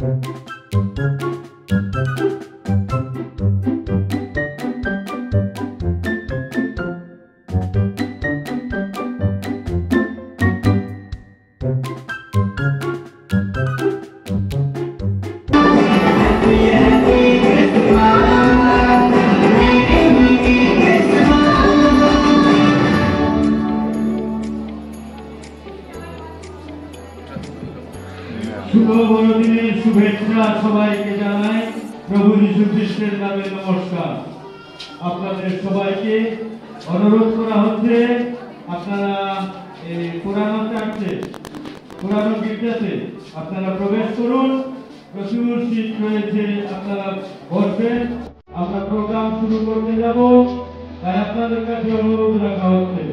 শুভ বড়দিনের শুভেচ্ছা সবাইকে জানাই প্রভু যীশু খ্রিস্টের নামে নমস্কার। আপনাদের সবাইকে অনুরোধ করা হচ্ছে আপনারা এই পুরানো চার্চে পুরানো গির্জাতে আপনারা প্রবেশ করুন। প্রচুর সিট রয়েছে, আপনারা বসবেন। আমরা প্রোগ্রাম শুরু করতে যাব, তাই আপনাদের কাছে অনুরোধ রাখা হচ্ছে।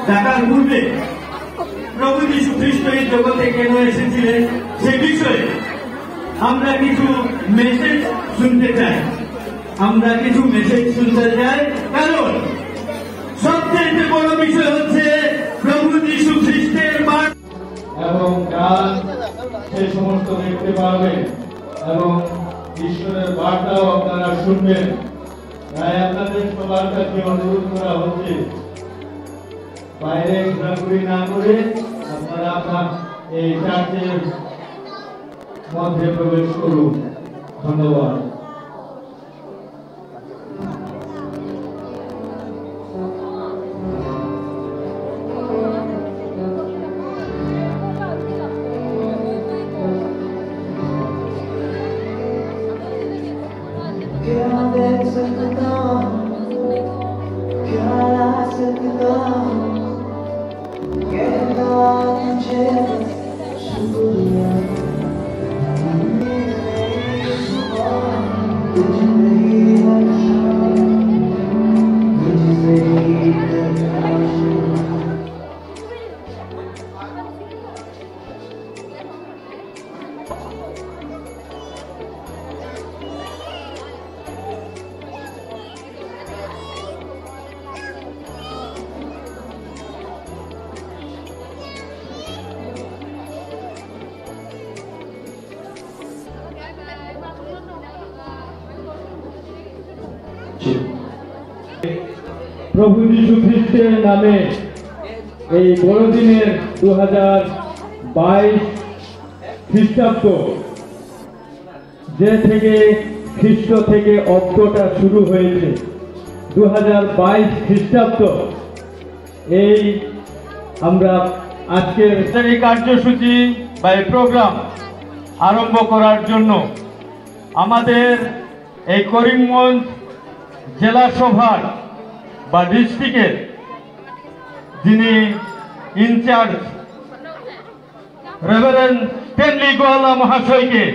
ডাকার পূর্বে প্রভু যীশু খ্রিস্ট এই জগতে কেন এসেছিলেন সে বিষয়ে আমরা কিছু মেসেজ শুনতে চাই। কারণ সবচেয়ে বড় বিষয় হচ্ছে প্রভু যীশু খ্রিস্টের বার্তা এবং গান সে সমস্ত দেখতে পাবেন এবং ঈশ্বরের বার্তাও আপনারা শুনবেন। তাই আপনাদের সবার কাছে অনুরোধ করা হচ্ছে বাইরে ঘোরাঘুরি না করে আপনারা আপনার এই চার্চের মধ্যে প্রবেশ করুন। ধন্যবাদ। প্রভু যীশু খ্রিস্টের নামে এই বড়দিনের 2022 খ্রিস্টাব্দ, যে থেকে খ্রিস্ট থেকে অব্দটা শুরু হয়েছে, 2022 খ্রিস্টাব্দ, এই আমরা আজকের এই কার্যসূচি বা এই প্রোগ্রাম আরম্ভ করার জন্য আমাদের এই করিমগঞ্জ জেলা সভার বা ডিস্ট্রিক্টের যিনি ইনচার্জ রেভারেন্ড স্ট্যানলি গোয়ালা মহাশয়কে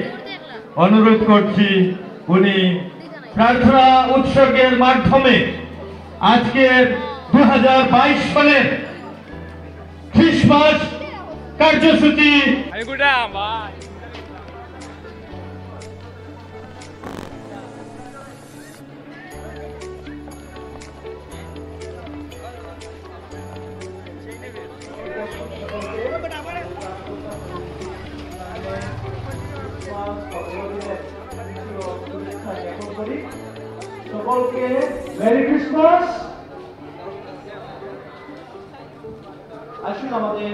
অনুরোধ করছি উনি প্রার্থনা উৎসর্গের মাধ্যমে আজকের 2022 সালের খ্রিস্টমাস কার্যসূচি সকলকে মেরি ক্রিসমাস। আসুন আমাদের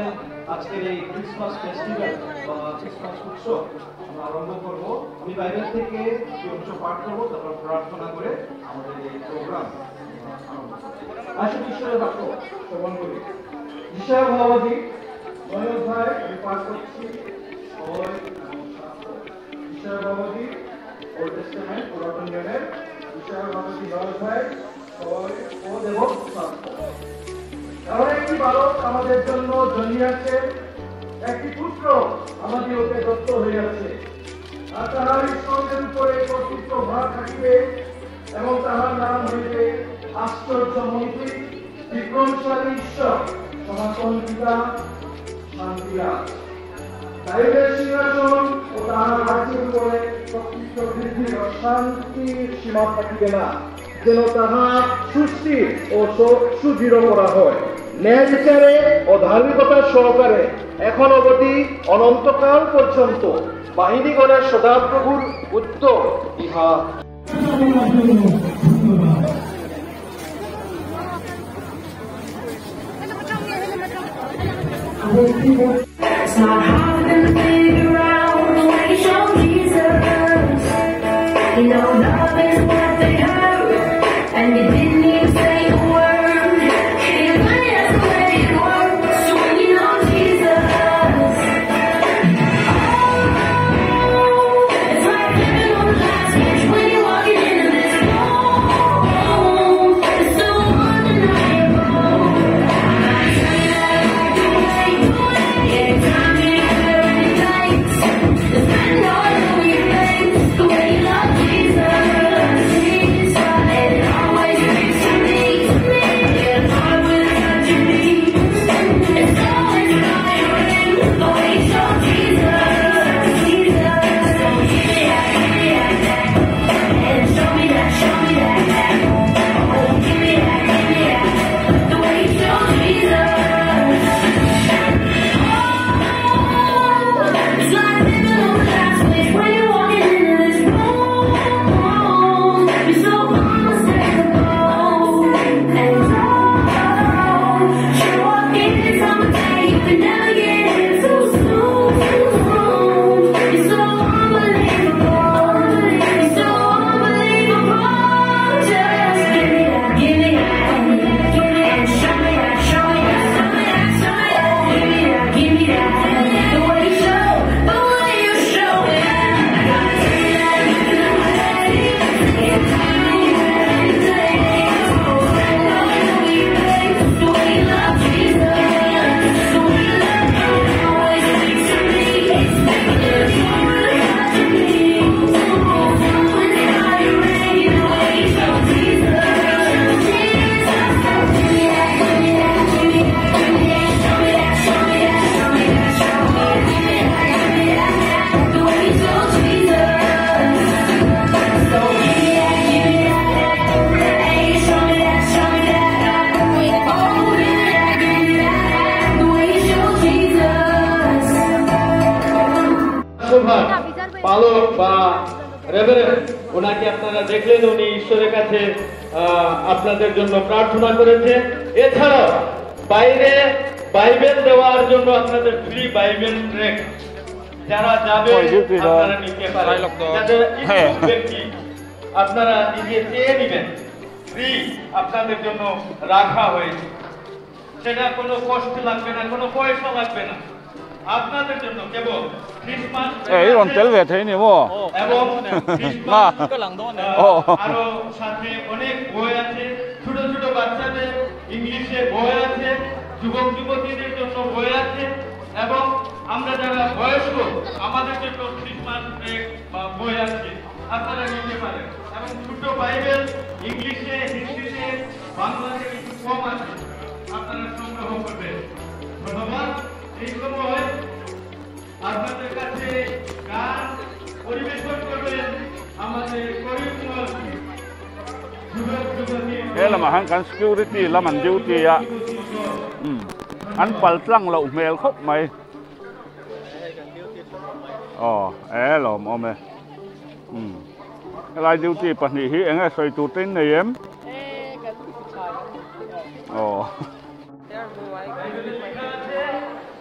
আজকের এই ক্রিসমাস ফেস্টিভ্যাল বা ক্রিসমাস উৎসব আমরা আরম্ভ করব। আমি বাইবেল থেকে একটি অংশ পাঠ করবো, তারপর প্রার্থনা করে আমাদের এই প্রোগ্রাম আসুন ঈশ্বরের বাক্য শ্রবণ করি। ঈশ্বর ভাবাদী 9 অধ্যায় আমি পাঠ করছি 6 এবং 7। ঈশ্বর ভাবাদী ওল্ড টেস্টামেন্ট পুরাতন নিয়মের ঈশ্বর ভাবাদী 9 অধ্যায় 6 এবং 7। কারণ একটি বালক আমাদের জন্য জন্মিয়াছে, একটি পুত্র আমাদিগকে দত্ত হইয়াছে, আর তাহার স্তম্ভের উপরে কর্তৃত্ব ভার থাকিবে, এবং তাহার নাম হইবে আশ্চর্য মন্ত্রী, বিক্রমশালী ঈশ্বর, সনাতন পিতা, শান্তিরাজ। দাবীদের সিংহাসন ও তাহার রাজ্যের উপরে কর্তৃত্ব বৃদ্ধি ও শান্তির সীমা থাকিবে না, যেন তাহা সুস্থির ও সুদৃঢ় করা হয়, ন্যায় বিচারে ও ধার্মিকতার সহকারে এখন অবধি অনন্তকাল পর্যন্ত। বাহিনীগণের সদাপ্রভুর উত্তর ইহা। It's not hard to figure out when you show Jesus. You know love is what they hurt, and you didn't even say a word. It's funny that's the way it works when you know Jesus. Oh, it's like living on the last switch when you're walking into this room. It's so undeniable. পালক বা reverend ওনাকে আপনারা দেখলেন, উনি ঈশ্বরের কাছে আপনাদের জন্য প্রার্থনা করেছে। এছাড়াও বাইরে বাইবেল দেওয়ার জন্য আপনাদের ফ্রি বাইবেল ট্রেক যারা যাবে আপনারা নিতে পারেন। যাদের ইচ্ছুক ব্যক্তি আপনারা নিজে চেয়ে নেবেন, ফ্রি আপনাদের জন্য রাখা হয়েছে। সেটা কোনো কষ্ট লাগবে না, কোনো পয়সা লাগবে না, আপনাদের জন্য কেবল ক্রিসমাস এবং আরো সাথে অনেক বই আছে, ছোট ছোট বাচ্চাদের ইংলিশে বই আছে, যুবক যুবতীদের জন্য বই আছে, এবং আমরা যারা বয়স্ক আমাদের জন্য ক্রিসমাস ব্রেক বা বই আছে, আপনারা নিতে পারেন। এবং ছোট বাইবেল ইংলিশে, হিন্দিতে, বাংলাতে একটু কম আছে, আপনারা সংগ্রহ করবেন। ধন্যবাদ। এই সময় আপনাদের কাছে গান পরিবেশন করবেন আমাদের করিম কুমার যুবক যুবতী। là mà hắn security là mình duty á, anh bal trăng là mail khóc mày, lồm ôm mày, cái này duty bận đi hi anh ấy xoay tụt trên này em,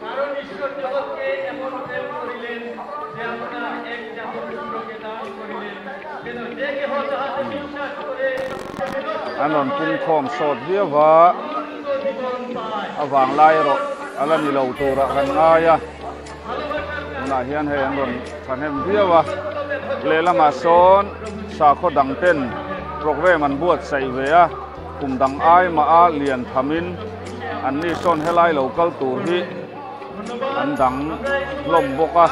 কারণ ঈশ্বর জগৎকে এমন প্রেম করিলেন যে আপনার এক জাতির পুত্রকে দান করিলেন, যেন যে কেহ তাহাতে বিশ্বাস করে anh còn cung khom sọt vía vợ, vàng lai rồi, anh là lâu tù ra gần ngay à, nãy hiện hay anh còn phản em vía vợ, lẽ là mà son, sao có đăng tên, program anh buat say về à, cùng đăng ai mà liền thamin, anh đi son hay lai local tù hi. Anh đăng lom boka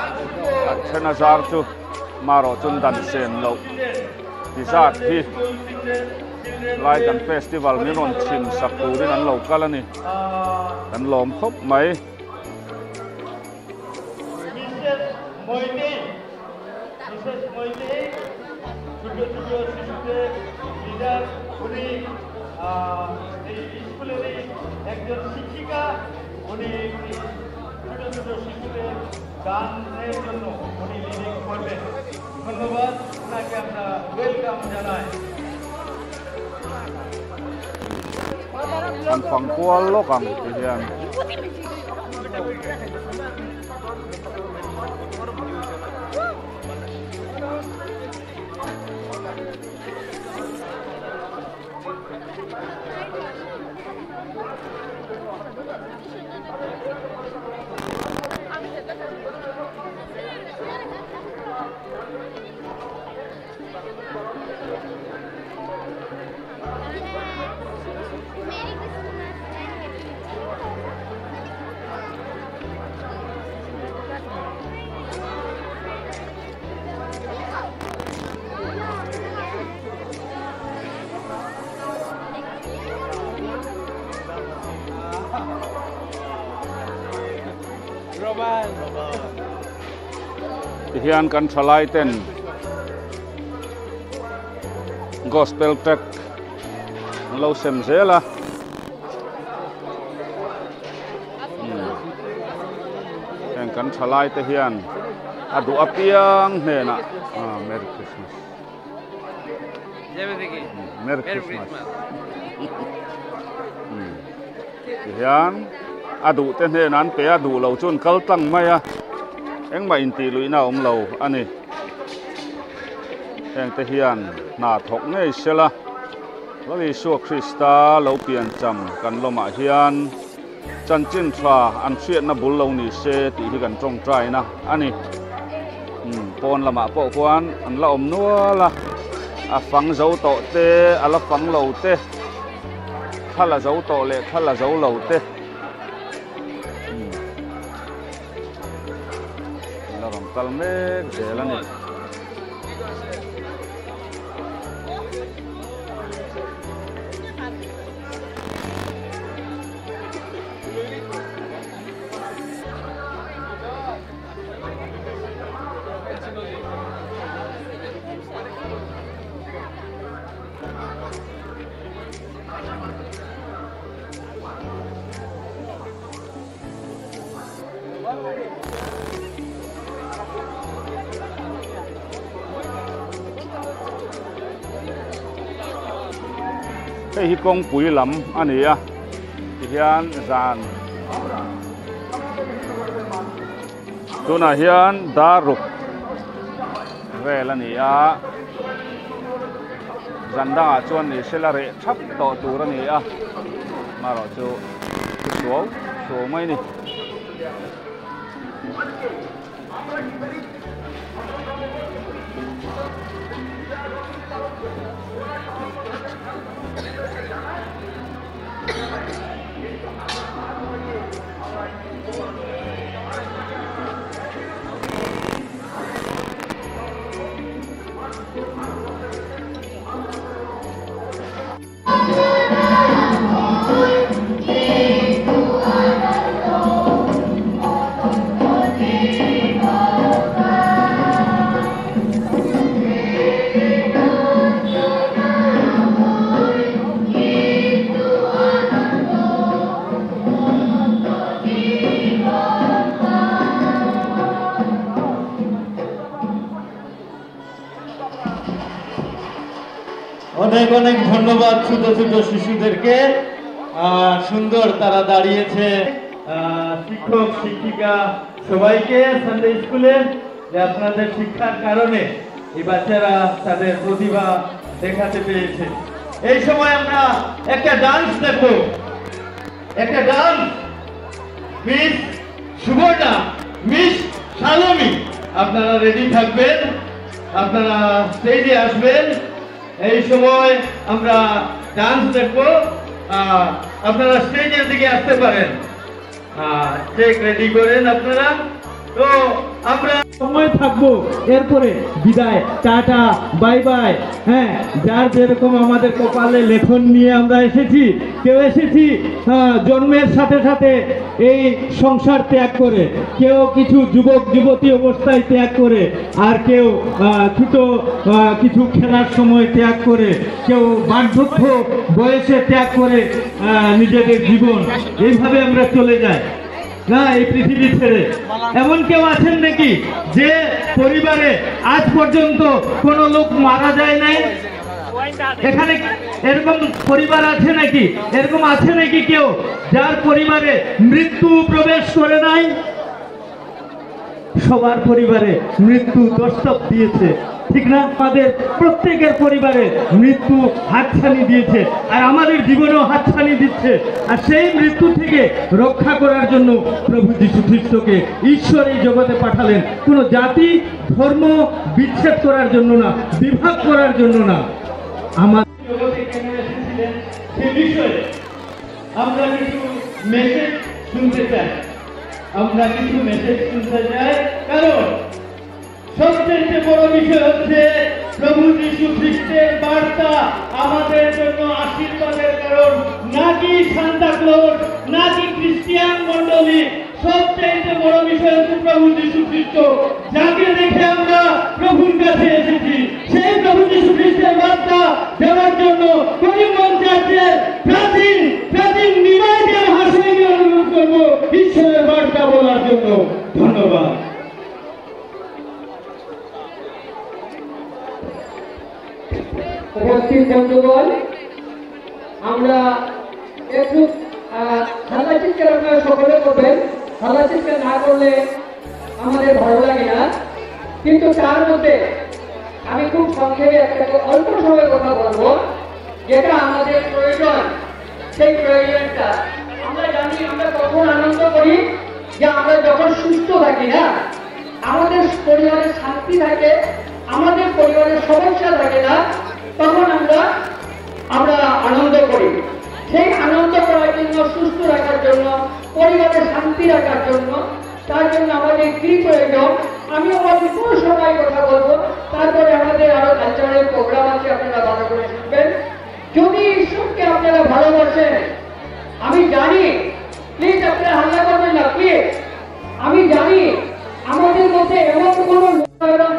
chen azar chu maro chun dan sen lo dizat hi lai kan festival ni ron chim sak tu rin an local ani kan lom khop mai Mrs. Moite studio শিশুদের leader, উনি এই স্কুলের একজন শিক্ষিকা, উনি ছোট ছোট শিশুদের গানের জন্য উনি লিডিং করবেন। ধন্যবাদ, ওনাকে আমরা ওয়েলকাম জানাই। an phang kwal lo kam ti hian hian kan thalai ten gospel track lo sem zela en kan thalai te hian adu apiang hne na merry christmas merry christmas hian adu te hne nan pe adu lo chun kal tang mai a eng ma in ti lui na om lo ani eng te hian na thok nei sela lo Isu Krista lo pian cham kan loma hian chan chin thra an hriat na bul lo ni se ti hi kan tong trai na ani pon lama po kwan an la om nuala a phang zo to te ala phang lo te khala zo to le khala zo lo te Kalmek jalan ni. Hi kong pui lam ani a hian zan tuna hian daruk velani a zandanga chuan ni selare thap to turani a maro chu so mai ni অনেক অনেক ধন্যবাদ ছোট ছোট শিশুদেরকে সুন্দর তারা দাঁড়িয়েছে শিক্ষক শিক্ষিকা সবাইকে সানডে স্কুলে যে আপনাদের শিক্ষার কারণে এই বাচ্চারা তাদের প্রতিভা দেখাতে পেরেছে। এই সময় আমরা একটা ডান্স দেখব, একটা ডান্স। মিস সুবর্ণা, মিস শালমি, আপনারা রেডি থাকবেন, আপনারা স্টেজে আসবেন। এই সময় আমরা ডান্স দেখব, আপনারা স্টেজের দিকে আসতে পারেন, চেক রেডি করেন আপনারা। তো আমরা সময় থাকবো, এরপরে বিদায়, টাটা, বাই বাই। হ্যাঁ, যার যেরকম আমাদের কপালে লেখন নিয়ে আমরা এসেছি, কেউ এসেছি জন্মের সাথে সাথে এই সংসার ত্যাগ করে, কেউ কিছু যুবক যুবতী অবস্থায় ত্যাগ করে, আর কেউ ছোট কিছু খেলার সময় ত্যাগ করে, কেউ বার্ধক্য বয়সে ত্যাগ করে নিজেদের জীবন। এইভাবে আমরা চলে যাই না এই পৃথিবী ছেড়ে। এমন কেউ আছেন নাকি যে পরিবারে আজ পর্যন্ত কোনো লোক মারা যায় নাই? এখানে এরকম পরিবার আছে নাকি? এরকম আছে নাকি কেউ যার পরিবারে মৃত্যু প্রবেশ করে নাই? সবার পরিবারে মৃত্যু দস্তক দিয়েছে, ঠিক না? আমাদের প্রত্যেকের পরিবারে মৃত্যু হাতছানি দিয়েছে, আর আমাদের জীবনেও হাতছানি দিচ্ছে। আর সেই মৃত্যু থেকে রক্ষা করার জন্য প্রভু যীশু খ্রিস্টকে ঈশ্বর এই জগতে পাঠালেন, কোনো জাতি ধর্ম বিচ্ছেদ করার জন্য না, বিভাগ করার জন্য না। আমাদের জগতে কেন এসেছিলেন সে বিষয়ে আমরা কিছু মেসেজ শুনতে চাই, কারণ সবচেয়ে বড় বিষয় হচ্ছে প্রভু যীশু খ্রিস্টের বার্তা আমাদের জন্য আশীর্বাদের কারণ, নাকি সান্তা ক্লজ, নাকি খ্রিস্টিয়ান মন্ডলী। সবচেয়ে বড় বিষয় হচ্ছে প্রভু যীশু খ্রিস্ট, যাকে দেখে আমরা প্রভুর কাছে এসেছি। সেই প্রভু যীশু খ্রিস্টের বার্তা দেওয়ার জন্য করিমগঞ্জ চার্চের প্রাচীন নিবাইকে হাসিকে অনুরোধ করবো ঈশ্বরের বার্তা বলার জন্য। ধন্যবাদ। উপস্থিত বন্ধুগণ, আমরা একটু হাল্লা চিৎকার আপনারা সকলে করবেন। হাল্লা চিৎকার না করলে আমাদের ভালো লাগে না, কিন্তু তার মধ্যে আমি খুব সংক্ষেপে একটা অল্প সময় কথা বলবো, যেটা আমাদের প্রয়োজন। সেই প্রয়োজনটা আমরা জানি, আমরা কখন আনন্দ করি যে আমরা যখন সুস্থ থাকি, না আমাদের পরিবারের শান্তি থাকে, আমাদের পরিবারের সমস্যা থাকে না, তখন আমরা আনন্দ করি। সেই আনন্দ করার জন্য, সুস্থ রাখার জন্য, পরিবারের শান্তি রাখার জন্য, তার জন্য আমাদের কি প্রয়োজন আমি অল্প সময় কথা বলবো, তারপরে আমাদের আরো কালচারাল প্রোগ্রাম আছে, আপনারা ভালো করে শুনবেন। যদি ঈশ্বরকে আপনারা ভালোবাসেন, আমি জানি, প্লিজ আপনারা হাল্লা করবেন না প্লিজ, আমি জানি আমাদের মধ্যে এমন কোনো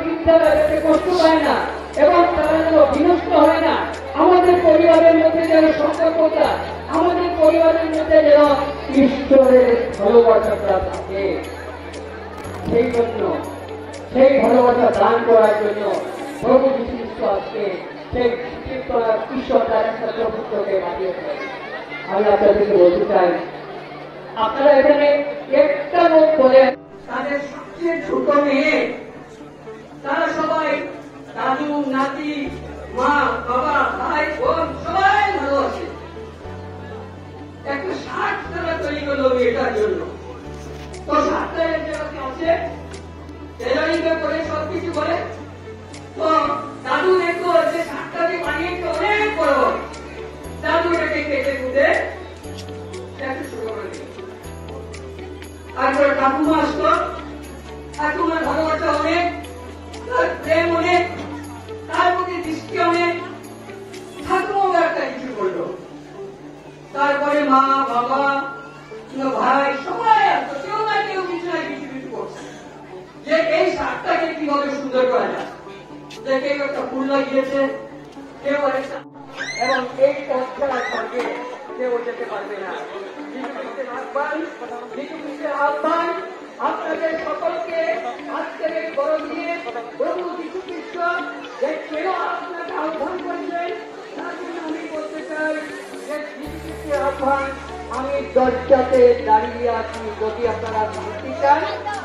বিদ্যালয় কষ্ট পায় না এবং তারা যেন বিনষ্ট হয় না। আমাদের পরিবারের মধ্যে যেন সম্পর্কটা, আমাদের পরিবারের মধ্যে যেন ঈশ্বরের ভালোবাসাটা থাকে। সেই জন্য সেই ভালোবাসা দান করার জন্য প্রভু যীশু খ্রিস্ট আজকে সেই ঈশ্বর তার একটা প্রভুত্বকে পাঠিয়েছে। আমি আপনাদেরকে বলতে চাই, আপনারা এখানে একটা লোক বলেন তাদের যে ছোট মেয়ে তারা সবাই দাদু নাতি মা বাবা ভাই বোন সবাই ভালো আছে। একটা শার্ট তারা তৈরি করলো মেয়েটার জন্য। তো শার্টটা যেরকম আছে টেলারিং করে সবকিছু করে। তো দাদু দেখলো যে শার্টটা যে বানিয়েছে অনেক বড়, দাদু এটাকে কেটে কুটে একটু ছোট করে দিল। তারপরে ঠাকুমা আসলো, ঠাকুমার ভালোবাসা অনেক, তার প্রেম অনেক, তার প্রতি দৃষ্টি অনেক, ঠাকুমাও একটা কিছু করলো। তারপরে মা বাবা ভাই সবাই আসতো, কেউ না কেউ কিছু না কিছু কিছু করছে যে এই শার্টটাকে কিভাবে সুন্দর করা যায়। যে কেউ একটা ফুল লাগিয়েছে, কেউ একটা, এবং এই সংস্কার সঙ্গে কেউ যেতে পারবে না। আহ্বান আপনাদের সকলকে আজকের এই বড়দিনে প্রভু যীশু খ্রিস্ট যে কেউ আপনাকে আহ্বান করবেন তার জন্য আমি বলতে চাই যে যীশু খ্রিস্টের আহ্বান, আমি দরজাতে দাঁড়িয়ে আছি, যদি আপনারা শান্তি চান,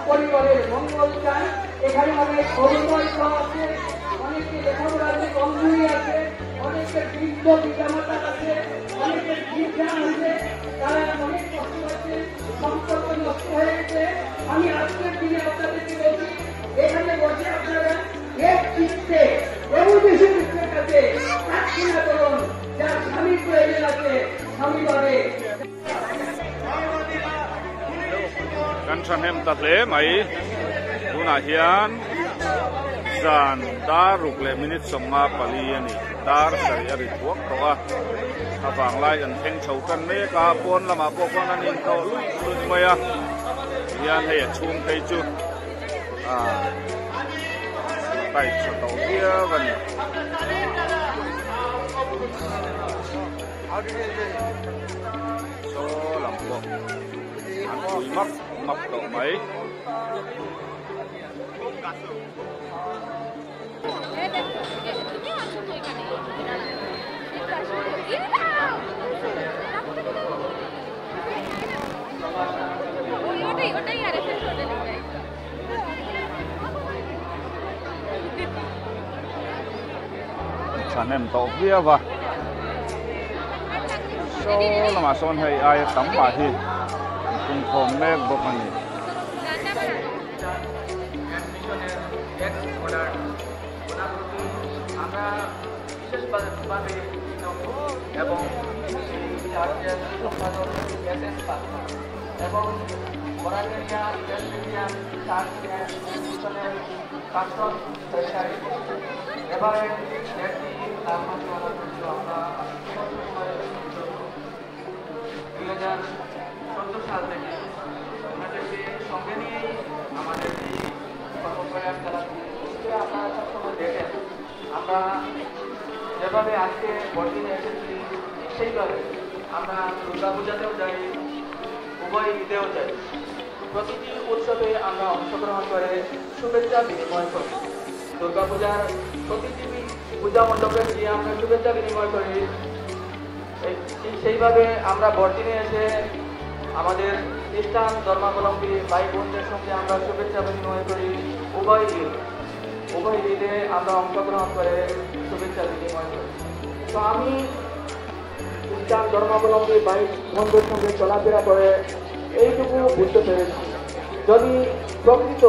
পরিবারের মঙ্গল চান। এখানে অনেক অভিনয় আছে, অনেকে লেখাপড়াতে কমজোরি আছে, অনেকের বৃদ্ধ পিতামাতা আছে, অনেকের বিজ্ঞান আছে, তারা অনেক কষ্ট আছে, সম্পর্ক নষ্ট হয়ে গেছে। আমি আজকের দিনে আপনাদেরকে বলছি, এখানে বসে আপনারা এক চিত্তে প্রভু যীশু খ্রিস্টের কাছে প্রার্থনা করুন। যার স্বামীর প্রয়োজন আছে স্বামী পাবে। kan san hem ta hle mai tuna hian zan dar ruk le minute songa pali ani dar sari ari thuak roa awang lai an theng chho kan me ka pon lama ko kon an in ko lui maya hian he chung thei chu tai chu to kia van so lam ko an chui map độ mấy sản em tổ kia và số là mà son hay ai tắm bà thì cùng phòng mẹ bọc anh এবং বরাকেরিয়া industrial মিশনের প্রাক্তন secretary এবারে আমরা 2014 সাল থেকে ওনাদেরকে সঙ্গে নিয়েই আমাদের এই কর্মপ্রয়াস চালাচ্ছি। আপনারা সবসময় দেখেন আমরা যেভাবে আজকে বর্তমানে এসেছি সেইভাবে আমরা দুর্গাপূজাতেও যাই, উভয় ঈদেও যাই। প্রতিটি উৎসবে আমরা অংশগ্রহণ করে শুভেচ্ছা বিনিময় করি। দুর্গাপূজার প্রতিটি পূজা মণ্ডপে গিয়ে আমরা শুভেচ্ছা বিনিময় করি। সেইভাবে আমরা বর্তমানে এসে আমাদের খ্রিস্টান ধর্মাবলম্বী ভাই বোনদের সঙ্গে আমরা শুভেচ্ছা বিনিময় করি। উভয় ঈদে আমরা অংশগ্রহণ করে শুভেচ্ছা বিনিময় করি। তো আমি খ্রিস্টান ধর্মাবলম্বী ভাই বোনদের সঙ্গে চলাফেরা করে এইটুকু বুঝতে পেরেছি, যদি প্রকৃত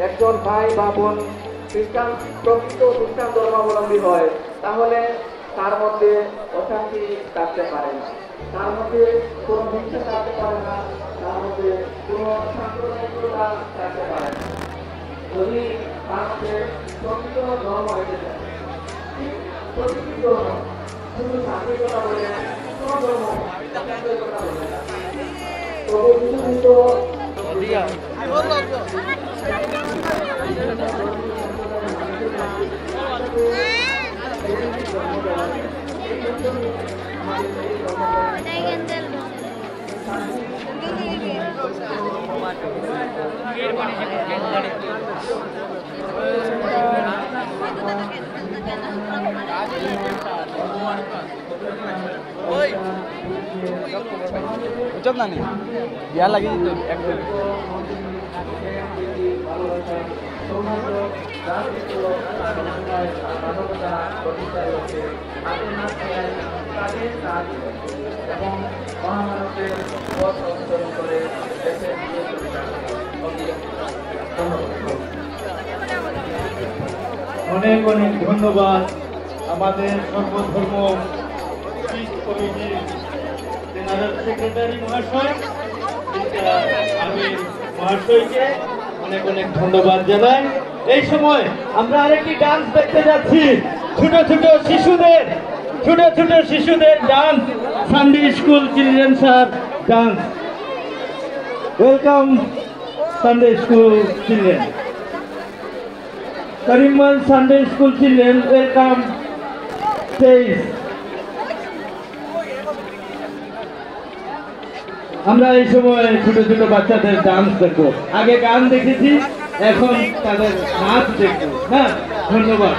একজন ভাই বা বোন প্রকৃত খ্রিস্টান ধর্মাবলম্বী হয় তাহলে তার মধ্যে অশান্তি থাকতে পারে না, তার মধ্যে কোনো হিংসা থাকতে পারে না, তার মধ্যে কোনো সাম্প্রদায়িকতা থাকতে পারে না। যদি তার মধ্যে প্রকৃত ধর্ম হয়ে যায়, প্রকৃত ধর্ম শুধু শান্তিকতা বলে কোনো ধর্ম সাম্প্রদায়িকতা বলে না। প্রভু যীশু ucap na nih biar lagi itu ভালোবাসা, সৌহার্দ্য, ভ্রাতৃত্ব, সমন্বয়, মানবতা, প্রতিষ্ঠায় হচ্ছে হাতে না খেয়াল কাজে কাজ এবং মহামানবের পথ অনুসরণ করে দেশের অনেক অনেক ধন্যবাদ আমাদের সর্বধর্ম পিস কমিটির জেনারেল সেক্রেটারি মহাশয় আমি মহাশয়কে অনেক অনেক ধন্যবাদ জানাই। এই সময় আমরা আরেকটি ডান্স দেখতে যাচ্ছি, ছোট ছোট শিশুদের dance, Sunday school children sir dance. Welcome Sunday school children, Karimganj Sunday school children, welcome stage. আমরা এই সময় ছোট ছোট বাচ্চাদের ডান্স দেখবো, আগে গান দেখেছি, এখন তাদের নাচ দেখবো। হ্যাঁ, ধন্যবাদ।